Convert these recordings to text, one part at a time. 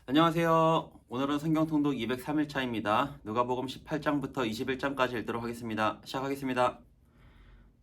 안녕하세요. 오늘은 성경 통독 203일차입니다. 누가복음 18장부터 21장까지 읽도록 하겠습니다. 시작하겠습니다.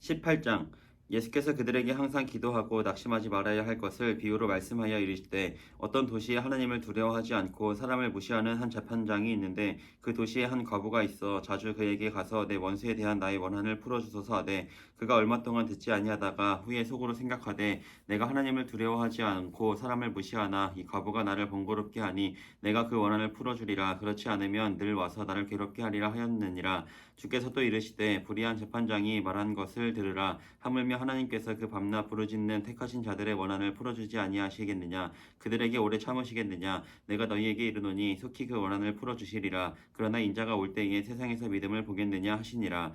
18장 예수께서 그들에게 항상 기도하고 낙심하지 말아야 할 것을 비유로 말씀하여 이르시되 어떤 도시에 하나님을 두려워하지 않고 사람을 무시하는 한 재판장이 있는데 그 도시에 한 과부가 있어 자주 그에게 가서 내 원수에 대한 나의 원한을 풀어주소서 하되 그가 얼마 동안 듣지 아니하다가 후에 속으로 생각하되 내가 하나님을 두려워하지 않고 사람을 무시하나 이 과부가 나를 번거롭게 하니 내가 그 원한을 풀어주리라. 그렇지 않으면 늘 와서 나를 괴롭게 하리라 하였느니라. 주께서 또 이르시되 불의한 재판장이 말한 것을 들으라. 하물며 하나님께서 그 밤낮 부르짖는 택하신 자들의 원한을 풀어주지 아니하시겠느냐. 그들에게 오래 참으시겠느냐. 내가 너희에게 이르노니 속히 그 원한을 풀어주시리라. 그러나 인자가 올 때에 세상에서 믿음을 보겠느냐 하시니라.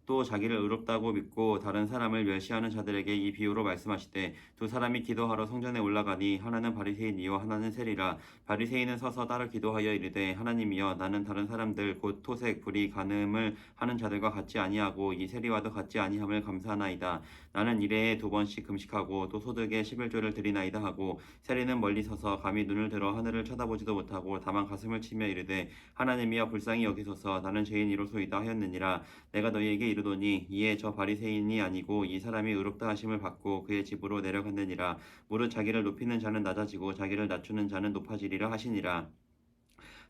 또 자기를 의롭다고 믿고 다른 사람을 멸시하는 자들에게 이 비유로 말씀하시되 두 사람이 기도하러 성전에 올라가니 하나는 바리새인이요 하나는 세리라. 바리새인은 서서 따로 기도하여 이르되 하나님이여 나는 다른 사람들 곧 토색 불의 간음을 하는 자들과 같지 아니하고 이 세리와도 같지 아니함을 감사하나이다. 나는 일해에 2번씩 금식하고 또 소득에 11조를 드리나이다 하고 세리는 멀리 서서 감히 눈을 들어 하늘을 쳐다보지도 못하고 다만 가슴을 치며 이르되 하나님이여 불쌍히 여기소서 나는 죄인이로소이다 하였느니라. 내가 너희에게 이르노니 이에 저 바리새인이 아니고 이 사람이 의롭다 하심을 받고 그의 집으로 내려갔느니라. 무릇 자기를 높이는 자는 낮아지고 자기를 낮추는 자는 높아지리라 하시니라.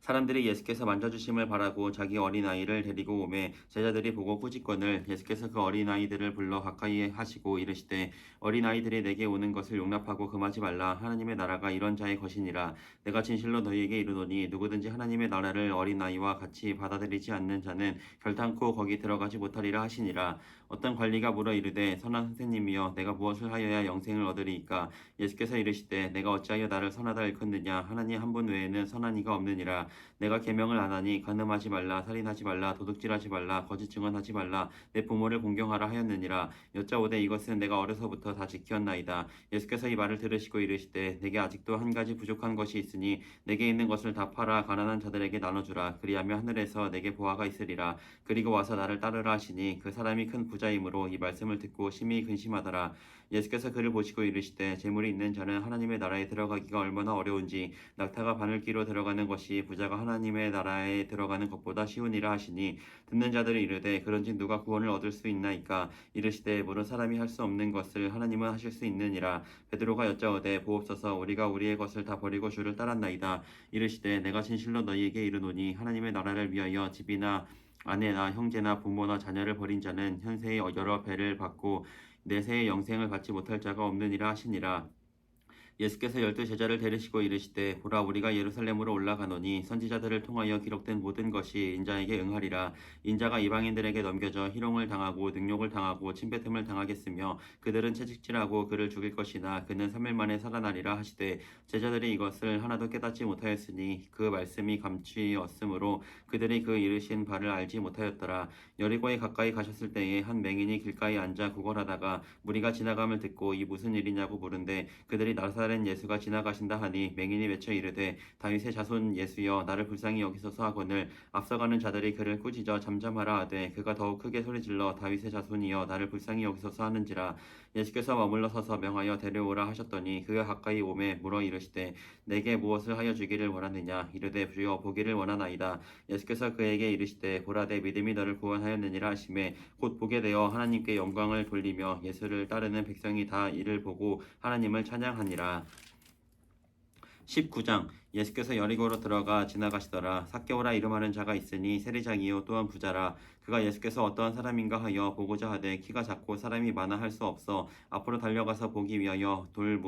사람들이 예수께서 만져주심을 바라고 자기 어린아이를 데리고 오매 제자들이 보고 꾸짖거늘 예수께서 그 어린아이들을 불러 가까이 하시고 이르시되 어린아이들이 내게 오는 것을 용납하고 금하지 말라. 하나님의 나라가 이런 자의 것이니라. 내가 진실로 너희에게 이르노니 누구든지 하나님의 나라를 어린아이와 같이 받아들이지 않는 자는 결탄코 거기 들어가지 못하리라 하시니라. 어떤 관리가 물어 이르되 선한 선생님이여 내가 무엇을 하여야 영생을 얻으리이까. 예수께서 이르시되 내가 어찌하여 나를 선하다 일컫느냐. 하나님 한 분 외에는 선한 이가 없느니라. 내가 계명을 안 하니 간음하지 말라 살인하지 말라 도둑질하지 말라 거짓 증언하지 말라 내 부모를 공경하라 하였느니라. 여짜오되 이것은 내가 어려서부터 다 지켰나이다. 예수께서 이 말을 들으시고 이르시되 내게 아직도 한 가지 부족한 것이 있으니 내게 있는 것을 다 팔아 가난한 자들에게 나눠주라. 그리하면 하늘에서 내게 보화가 있으리라. 그리고 와서 나를 따르라 하시니 그 사람이 큰 부자이므로 이 말씀을 듣고 심히 근심하더라. 예수께서 그를 보시고 이르시되 재물이 있는 자는 하나님의 나라에 들어가기가 얼마나 어려운지 낙타가 바늘기로 들어가는 것이 부자가 하나님의 나라에 들어가는 것보다 쉬우니라 하시니 듣는 자들이 이르되 그런즉 누가 구원을 얻을 수 있나이까. 이르시되 모든 사람이 할 수 없는 것을 하나님은 하실 수 있느니라. 베드로가 여짜오되 보옵소서 우리가 우리의 것을 다 버리고 주를 따랐나이다. 이르시되 내가 진실로 너희에게 이르노니 하나님의 나라를 위하여 집이나 아내나 형제나 부모나 자녀를 버린 자는 현세의 여러 배를 받고 내세의 영생을 받지 못할 자가 없느니라 하시니라. 예수께서 12제자를 데리시고 이르시되 보라 우리가 예루살렘으로 올라가노니 선지자들을 통하여 기록된 모든 것이 인자에게 응하리라. 인자가 이방인들에게 넘겨져 희롱을 당하고 능욕을 당하고 침뱉음을 당하겠으며 그들은 채찍질하고 그를 죽일 것이나 그는 3일 만에 살아나리라 하시되 제자들이 이것을 하나도 깨닫지 못하였으니 그 말씀이 감추었으므로 그들이 그 이르신 바를 알지 못하였더라. 여리고에 가까이 가셨을 때에 한 맹인이 길가에 앉아 구걸하다가 무리가 지나감을 듣고 이 무슨 일이냐고 물은데 그들이 나사렛 예수가 지나가신다 하니 맹인이 외쳐 이르되 다윗의 자손 예수여 나를 불쌍히 여기소서 하거늘 앞서가는 자들이 그를 꾸짖어 잠잠하라 하되 그가 더욱 크게 소리질러 다윗의 자손이여 나를 불쌍히 여기소서 하는지라. 예수께서 머물러 서서 명하여 데려오라 하셨더니 그가 가까이 오매 물어 이르시되 내게 무엇을 하여 주기를 원하느냐. 이르되 주여 보기를 원하나이다. 예수께서 그에게 이르시되 보라 내 믿음이 너를 구원하였느니라 하시매 곧 보게 되어 하나님께 영광을 돌리며 예수를 따르는 백성이 다 이를 보고 하나님을 찬양하니라. 19장 예수께서 여리고로 들어가 지나가시더라. 삭개오라 이름하는 자가 있으니 세리장이요 또한 부자라. 그가 예수께서 어떠한 사람인가 하여 보고자 하되 키가 작고 사람이 많아 할 수 없어 앞으로 달려가서 보기 위하여 돌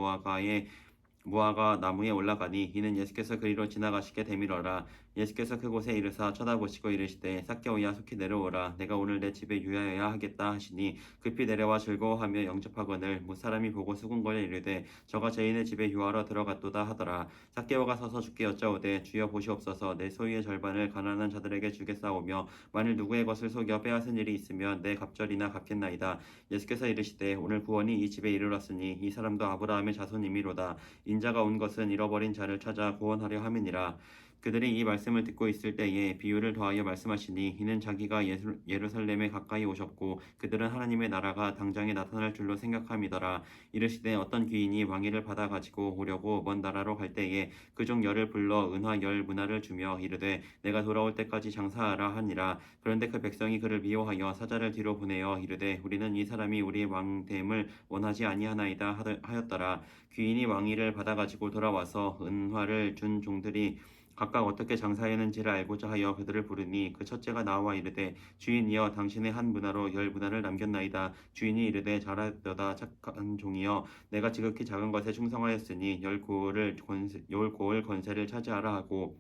무화과 나무에 올라가니 이는 예수께서 그리로 지나가시게 되밀어라. 예수께서 그곳에 이르사 쳐다보시고 이르시되 삭개오야 속히 내려오라. 내가 오늘 내 집에 유하여야 하겠다 하시니 급히 내려와 즐거워하며 영접하거늘 무사람이 보고 수군거려 이르되 저가 죄인의 집에 유하러 들어갔도다 하더라. 삭개오가 서서 주께 여짜오되 주여 보시옵소서 내 소유의 절반을 가난한 자들에게 주겠사오며 만일 누구의 것을 속여 빼앗은 일이 있으면 내 갑절이나 갚겠나이다. 예수께서 이르시되 오늘 구원이 이 집에 이르렀으니 이 사람도 아브라함의 자손이미로다. 인자가 온 것은 잃어버린 자를 찾아 구원하려 함이니라. 그들이 이 말씀을 듣고 있을 때에 비유를 더하여 말씀하시니 이는 자기가 예루살렘에 가까이 오셨고 그들은 하나님의 나라가 당장에 나타날 줄로 생각함이더라. 이르시되 어떤 귀인이 왕위를 받아 가지고 오려고 먼 나라로 갈 때에 그중 열을 불러 은화 열 문화를 주며 이르되 내가 돌아올 때까지 장사하라 하니라. 그런데 그 백성이 그를 미워하여 사자를 뒤로 보내어 이르되 우리는 이 사람이 우리의 왕됨을 원하지 아니하나이다 하였더라. 귀인이 왕위를 받아 가지고 돌아와서 은화를 준 종들이 각각 어떻게 장사하였는지를 알고자 하여 그들을 부르니 그 첫째가 나와 이르되 주인이여 당신의 한 문화로 열 문화를 남겼나이다. 주인이 이르되 잘하였도다 착한 종이여 내가 지극히 작은 것에 충성하였으니 열 고을 권세를 차지하라 하고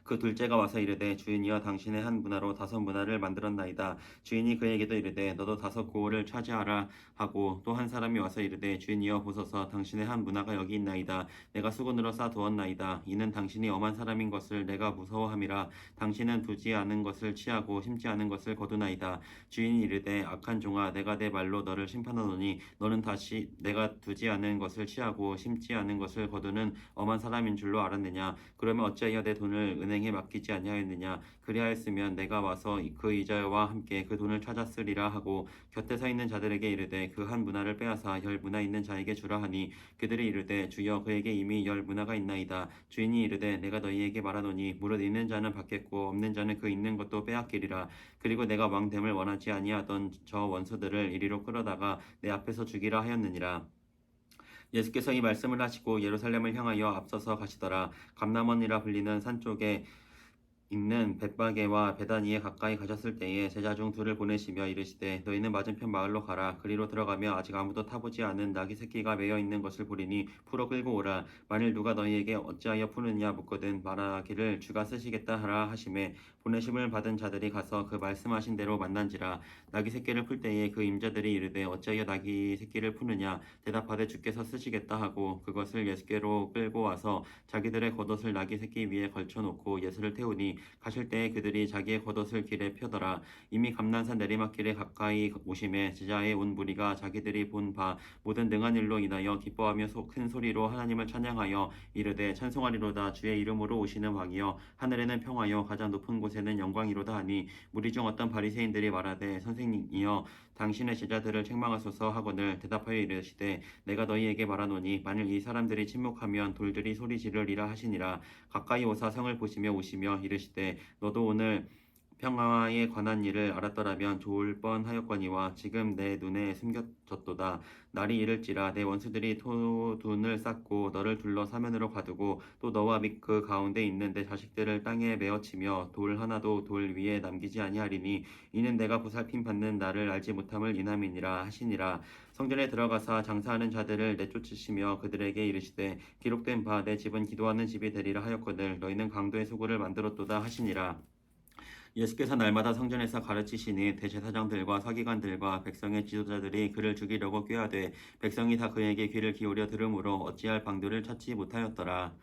그 둘째가 와서 이르되 주인이여 당신의 한 문화로 다섯 문화를 만들었나이다. 주인이 그에게도 이르되 너도 다섯 고을을 차지하라 하고 또 한 사람이 와서 이르되 주인이여 보소서 당신의 한 문화가 여기 있나이다. 내가 수건으로 싸두었나이다. 이는 당신이 엄한 사람인 것을 내가 무서워함이라. 당신은 두지 않은 것을 취하고 심지 않은 것을 거두나이다. 주인이 이르되 악한 종아 내가 내 말로 너를 심판하노니 너는 다시 내가 두지 않은 것을 취하고 심지 않은 것을 거두는 엄한 사람인 줄로 알았느냐. 그러면 어찌하여 내 돈을 은행에 맡기지 아니하였느냐. 그리하였으면 내가 와서 그 이자와 함께 그 돈을 찾았으리라 하고 곁에 서 있는 자들에게 이르되 그 한 문화를 빼앗아 열 문화 있는 자에게 주라 하니 그들이 이르되 주여 그에게 이미 열 문화가 있나이다. 주인이 이르되 내가 너희에게 말하노니 무릇 있는 자는 받겠고 없는 자는 그 있는 것도 빼앗기리라. 그리고 내가 왕됨을 원하지 아니하던 저 원수들을 이리로 끌어다가 내 앞에서 죽이라 하였느니라. 예수께서 이 말씀을 하시고 예루살렘을 향하여 앞서서 가시더라. 감람원이라 불리는 산 쪽에 있는 벳바게와 베다니에 가까이 가셨을 때에 제자 중 둘을 보내시며 이르시되 너희는 맞은편 마을로 가라. 그리로 들어가며 아직 아무도 타보지 않은 나귀 새끼가 매어 있는 것을 보리니 풀어 끌고 오라. 만일 누가 너희에게 어찌하여 푸느냐 묻거든 말하기를 주가 쓰시겠다 하라 하시매 보내심을 받은 자들이 가서 그 말씀하신 대로 만난지라. 나귀 새끼를 풀 때에 그 임자들이 이르되 어찌하여 나귀 새끼를 푸느냐 대답하되 주께서 쓰시겠다 하고 그것을 예수께로 끌고 와서 자기들의 겉옷을 나귀 새끼 위에 걸쳐놓고 예수를 태우니 가실 때에 그들이 자기의 겉옷을 길에 펴더라. 이미 감난산 내리막길에 가까이 오심에 제자의 온 무리가 자기들이 본 바 모든 능한 일로 인하여 기뻐하며 큰 소리로 하나님을 찬양하여 이르되 찬송하리로다. 주의 이름으로 오시는 왕이여 하늘에는 평화여 가장 높은 곳에는 영광이로다 하니 무리 중 어떤 바리새인들이 말하되 선생님이여 당신의 제자들을 책망하소서 하거늘 대답하여 이르시되 내가 너희에게 말하노니 만일 이 사람들이 침묵하면 돌들이 소리 지르리라 하시니라. 가까이 오사 성을 보시며 오시며 이르시되 너도 오늘 평화에 관한 일을 알았더라면 좋을 뻔하였거니와 지금 내 눈에 숨겨졌도다. 날이 이를지라 내 원수들이 토둔을 쌓고 너를 둘러 사면으로 가두고 또 너와 및 그 가운데 있는 내 자식들을 땅에 메어치며 돌 하나도 돌 위에 남기지 아니하리니 이는 내가 보살핌 받는 나를 알지 못함을 인함이니라 하시니라. 성전에 들어가사 장사하는 자들을 내쫓으시며 그들에게 이르시되 기록된 바 내 집은 기도하는 집이 되리라 하였거늘 너희는 강도의 소굴을 만들었도다 하시니라. 예수께서 날마다 성전에서 가르치시니 대제사장들과 서기관들과 백성의 지도자들이 그를 죽이려고 꾀하되 백성이 다 그에게 귀를 기울여 들으므로 어찌할 방도를 찾지 못하였더라.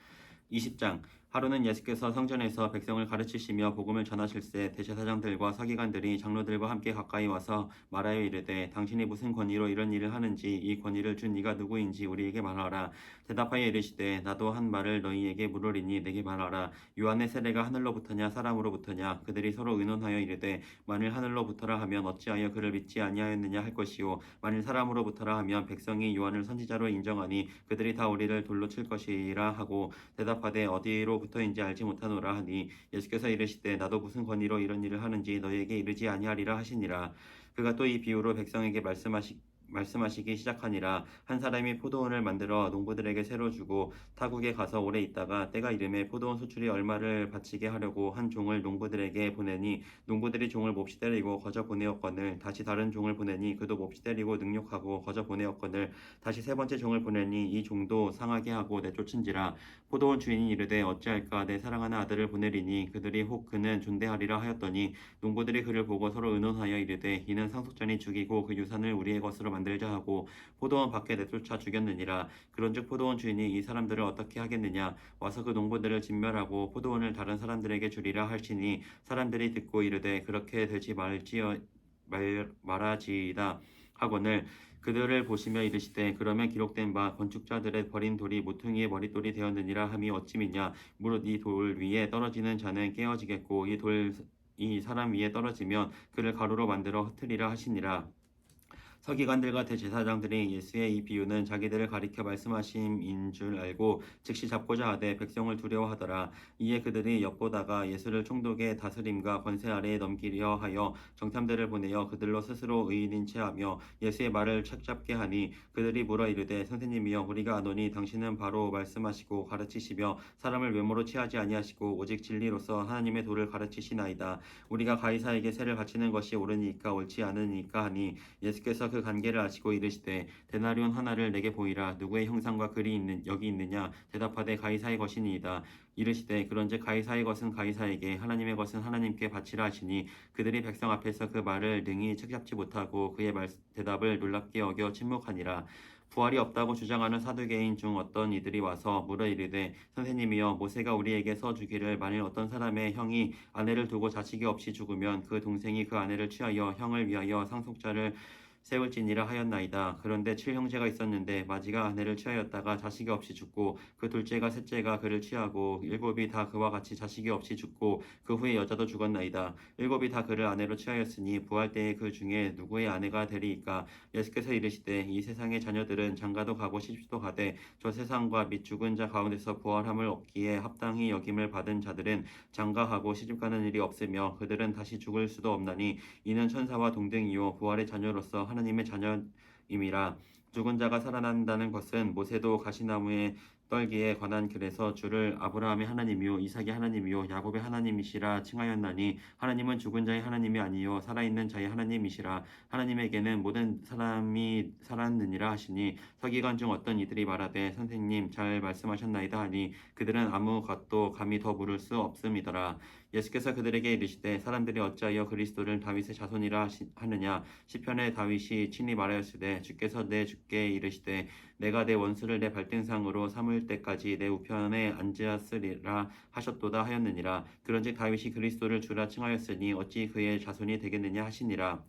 20장 하루는 예수께서 성전에서 백성을 가르치시며 복음을 전하실세 대제사장들과 서기관들이 장로들과 함께 가까이 와서 말하여 이르되 당신이 무슨 권위로 이런 일을 하는지 이 권위를 준 이가 누구인지 우리에게 말하라. 대답하여 이르시되 나도 한 말을 너희에게 물으리니 내게 말하라. 요한의 세례가 하늘로부터냐 사람으로부터냐. 그들이 서로 의논하여 이르되 만일 하늘로부터라 하면 어찌하여 그를 믿지 아니하였느냐 할 것이요 만일 사람으로부터라 하면 백성이 요한을 선지자로 인정하니 그들이 다 우리를 돌로 칠 것이라 하고 대답하되 어디로부터인지 알지 못하노라 하니 예수께서 이르시되 나도 무슨 권위로 이런 일을 하는지 너희에게 이르지 아니하리라 하시니라. 그가 또 이 비유로 백성에게 말씀하시기 시작하니라. 한 사람이 포도원을 만들어 농부들에게 새로 주고 타국에 가서 오래 있다가 때가 이름에 포도원 수출이 얼마를 바치게 하려고 한 종을 농부들에게 보내니 농부들이 종을 몹시 때리고 거저 보내었거늘 다시 다른 종을 보내니 그도 몹시 때리고 능욕하고 거저 보내었거늘 다시 세 번째 종을 보내니 이 종도 상하게 하고 내쫓은지라. 포도원 주인이 이르되 어찌할까 내 사랑하는 아들을 보내리니 그들이 혹 그는 존대하리라 하였더니 농부들이 그를 보고 서로 의논하여 이르되 이는 상속자니 죽이고 그 유산을 우리의 것으로 만들자 하고 포도원 밖에 내쫓아 죽였느니라. 그런즉 포도원 주인이 이 사람들을 어떻게 하겠느냐 와서 그 농부들을 진멸하고 포도원을 다른 사람들에게 주리라 할지니 사람들이 듣고 이르되 그렇게 되지 말라지이다 하거늘 그들을 보시며 이르시되 그러면 기록된 바 건축자들의 버린 돌이 모퉁이의 머릿돌이 되었느니라 함이 어찌 믿냐. 무릇 이 돌 위에 떨어지는 자는 깨어지겠고 이 사람 위에 떨어지면 그를 가루로 만들어 흩으리라 하시니라. 서기관들과 대제사장들이 예수의 이 비유는 자기들을 가리켜 말씀하심인 줄 알고 즉시 잡고자 하되 백성을 두려워하더라. 이에 그들이 엿보다가 예수를 총독의 다스림과 권세 아래에 넘기려 하여 정탐들을 보내어 그들로 스스로 의인인 체하며 예수의 말을 책잡게 하니 그들이 물어 이르되 선생님이여 우리가 아노니 당신은 바로 말씀하시고 가르치시며 사람을 외모로 취하지 아니하시고 오직 진리로서 하나님의 도를 가르치시나이다. 우리가 가이사에게 세를 바치는 것이 옳으니까 옳지 않으니까 하니 예수께서 그 관계를 아시고 이르시되 데나리온 하나를 내게 보이라. 누구의 형상과 글이 여기 있느냐. 대답하되 가이사의 것이니이다. 이르시되 그런즉 가이사의 것은 가이사에게 하나님의 것은 하나님께 바치라 하시니 그들이 백성 앞에서 그 말을 능히 책잡지 못하고 그의 대답을 놀랍게 여겨 침묵하니라. 부활이 없다고 주장하는 사두개인 중 어떤 이들이 와서 물어 이르되 선생님이여 모세가 우리에게 써 주기를 만일 어떤 사람의 형이 아내를 두고 자식이 없이 죽으면 그 동생이 그 아내를 취하여 형을 위하여 상속자를 세울지니라 하였나이다. 그런데 7형제가 있었는데 마지가 아내를 취하였다가 자식이 없이 죽고 그 둘째가 셋째가 그를 취하고 7이 다 그와 같이 자식이 없이 죽고 그 후에 여자도 죽었나이다. 7이 다 그를 아내로 취하였으니 부활 때에 그 중에 누구의 아내가 되리이까. 예수께서 이르시되 이 세상의 자녀들은 장가도 가고 시집도 가되 저 세상과 및 죽은 자 가운데서 부활함을 얻기에 합당히 여김을 받은 자들은 장가하고 시집가는 일이 없으며 그들은 다시 죽을 수도 없나니 이는 천사와 동등이요 부활의 자녀로서 하나님의 자녀임이라. 죽은 자가 살아난다는 것은 모세도 가시나무에 떨기에 관한 글에서 주를 아브라함의 하나님이요 이삭의 하나님이요 야곱의 하나님이시라 칭하였나니 하나님은 죽은 자의 하나님이 아니요 살아있는 자의 하나님이시라. 하나님에게는 모든 사람이 살았느니라 하시니 서기관 중 어떤 이들이 말하되 선생님 잘 말씀하셨나이다 하니 그들은 아무것도 감히 더 물을 수 없음이더라. 예수께서 그들에게 이르시되 사람들이 어찌하여 그리스도를 다윗의 자손이라 하느냐. 시편에 다윗이 친히 말하였으되 주께서 내 주께 이르시되 내가 내 원수를 내 발등상으로 삼을 때까지 내 우편에 앉으리라 하셨도다 하였느니라. 그런즉 다윗이 그리스도를 주라 칭하였으니 어찌 그의 자손이 되겠느냐 하시니라.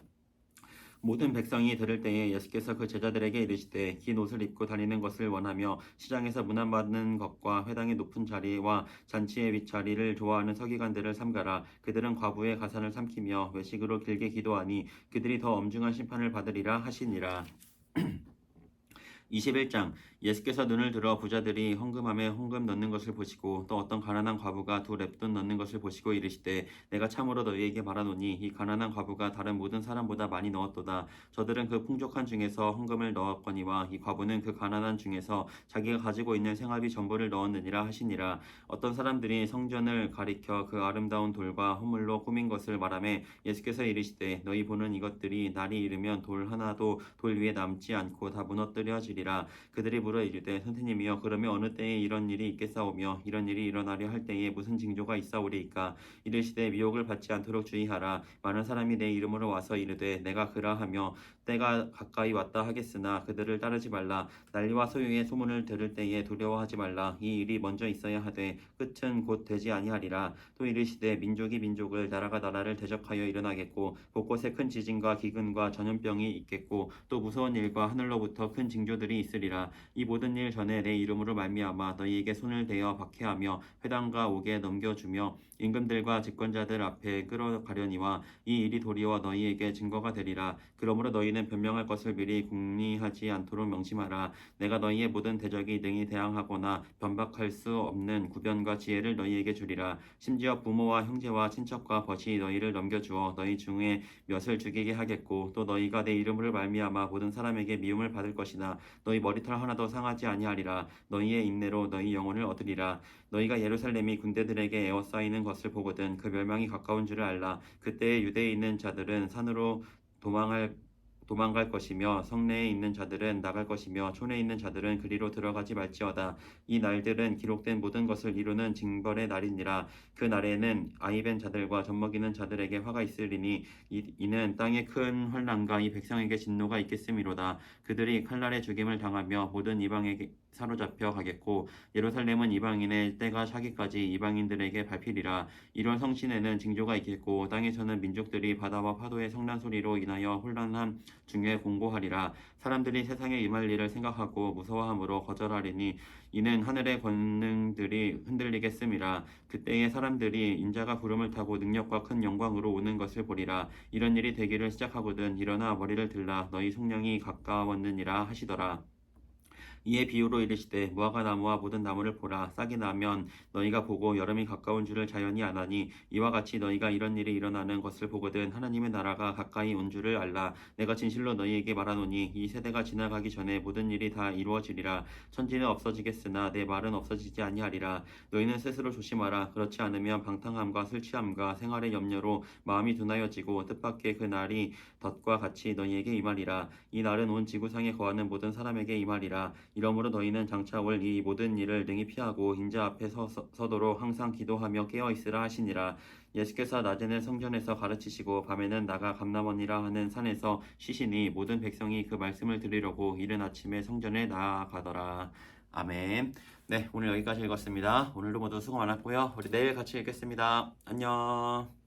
모든 백성이 들을 때에 예수께서 그 제자들에게 이르시되 긴 옷을 입고 다니는 것을 원하며 시장에서 문안받는 것과 회당의 높은 자리와 잔치의 윗자리를 좋아하는 서기관들을 삼가라. 그들은 과부의 가산을 삼키며 외식으로 길게 기도하니 그들이 더 엄중한 심판을 받으리라 하시니라. 21장 예수께서 눈을 들어 부자들이 헌금함에 헌금 넣는 것을 보시고 또 어떤 가난한 과부가 2렙돈 넣는 것을 보시고 이르시되 내가 참으로 너희에게 말하노니 이 가난한 과부가 다른 모든 사람보다 많이 넣었도다. 저들은 그 풍족한 중에서 헌금을 넣었거니와 이 과부는 그 가난한 중에서 자기가 가지고 있는 생활비 전부를 넣었느니라 하시니라. 어떤 사람들이 성전을 가리켜 그 아름다운 돌과 허물로 꾸민 것을 말하매 예수께서 이르시되 너희 보는 이것들이 날이 이르면 돌 하나도 돌 위에 남지 않고 다 무너뜨려지리라. 그들이 물어 이르되 선생님이여 그러면 어느 때에 이런 일이 있겠사오며 이런 일이 일어나려 할 때에 무슨 징조가 있사오리이까. 이르시되 미혹을 받지 않도록 주의하라. 많은 사람이 내 이름으로 와서 이르되 내가 그라하며 때가 가까이 왔다 하겠으나 그들을 따르지 말라. 난리와 소유의 소문을 들을 때에 두려워하지 말라. 이 일이 먼저 있어야 하되 끝은 곧 되지 아니하리라. 또 이르시되 민족이 민족을 나라가 나라를 대적하여 일어나겠고 곳곳에 큰 지진과 기근과 전염병이 있겠고 또 무서운 일과 하늘로부터 큰 징조들이 있으리라. 이 모든 일 전에 내 이름으로 말미암아 너희에게 손을 대어 박해하며 회당과 옥에 넘겨주며 임금들과 집권자들 앞에 끌어가려니와 이 일이 도리어 너희에게 증거가 되리라. 그러므로 너희는 변명할 것을 미리 궁리하지 않도록 명심하라. 내가 너희의 모든 대적이 능히 대항하거나 변박할 수 없는 구변과 지혜를 너희에게 주리라. 심지어 부모와 형제와 친척과 벗이 너희를 넘겨주어 너희 중에 몇을 죽이게 하겠고 또 너희가 내 이름으로 말미암아 모든 사람에게 미움을 받을 것이나 너희 머리털 하나도 상하지 아니하리라. 너희의 인내로 너희 영혼을 얻으리라. 너희가 예루살렘이 군대들에게 에워싸이는 것을 보거든 그 멸망이 가까운 줄을 알라. 그때에 유대에 있는 자들은 산으로 도망갈 것이며 성내에 있는 자들은 나갈 것이며 촌에 있는 자들은 그리로 들어가지 말지어다. 이 날들은 기록된 모든 것을 이루는 징벌의 날이니라. 그 날에는 아이벤 자들과 젖먹이는 자들에게 화가 있으리니 이는 땅에 큰 환난과 이 백성에게 진노가 있겠음이로다. 그들이 칼날에 죽임을 당하며 모든 이방에게 사로잡혀 가겠고 예루살렘은 이방인의 때가 차기까지 이방인들에게 밟히리라. 이런 성신에는 징조가 있겠고 땅에서는 민족들이 바다와 파도의 성난 소리로 인하여 혼란함 중에 공고하리라. 사람들이 세상에 임할 일을 생각하고 무서워함으로 거절하리니 이는 하늘의 권능들이 흔들리겠음이라. 그때에 사람들이 인자가 구름을 타고 능력과 큰 영광으로 오는 것을 보리라. 이런 일이 되기를 시작하거든 일어나 머리를 들라 너희 속량이 가까웠느니라 하시더라. 이에 비유로 이르시되 무화과 나무와 모든 나무를 보라. 싹이 나면 너희가 보고 여름이 가까운 줄을 자연히 아나니 이와 같이 너희가 이런 일이 일어나는 것을 보거든 하나님의 나라가 가까이 온 줄을 알라. 내가 진실로 너희에게 말하노니 이 세대가 지나가기 전에 모든 일이 다 이루어지리라. 천지는 없어지겠으나 내 말은 없어지지 아니하리라. 너희는 스스로 조심하라. 그렇지 않으면 방탕함과 술 취함과 생활의 염려로 마음이 둔하여지고 뜻밖의 그 날이 덫과 같이 너희에게 임하리라. 이 날은 온 지구상에 거하는 모든 사람에게 임하리라. 이러므로 너희는 장차 올 이 모든 일을 능히 피하고 인자 앞에 서도록 항상 기도하며 깨어 있으라 하시니라. 예수께서 낮에는 성전에서 가르치시고 밤에는 나가 감람원이라 하는 산에서 쉬시니 모든 백성이 그 말씀을 들으려고 이른 아침에 성전에 나아가더라. 아멘. 네, 오늘 여기까지 읽었습니다. 오늘도 모두 수고 많았고요. 우리 내일 같이 읽겠습니다. 안녕.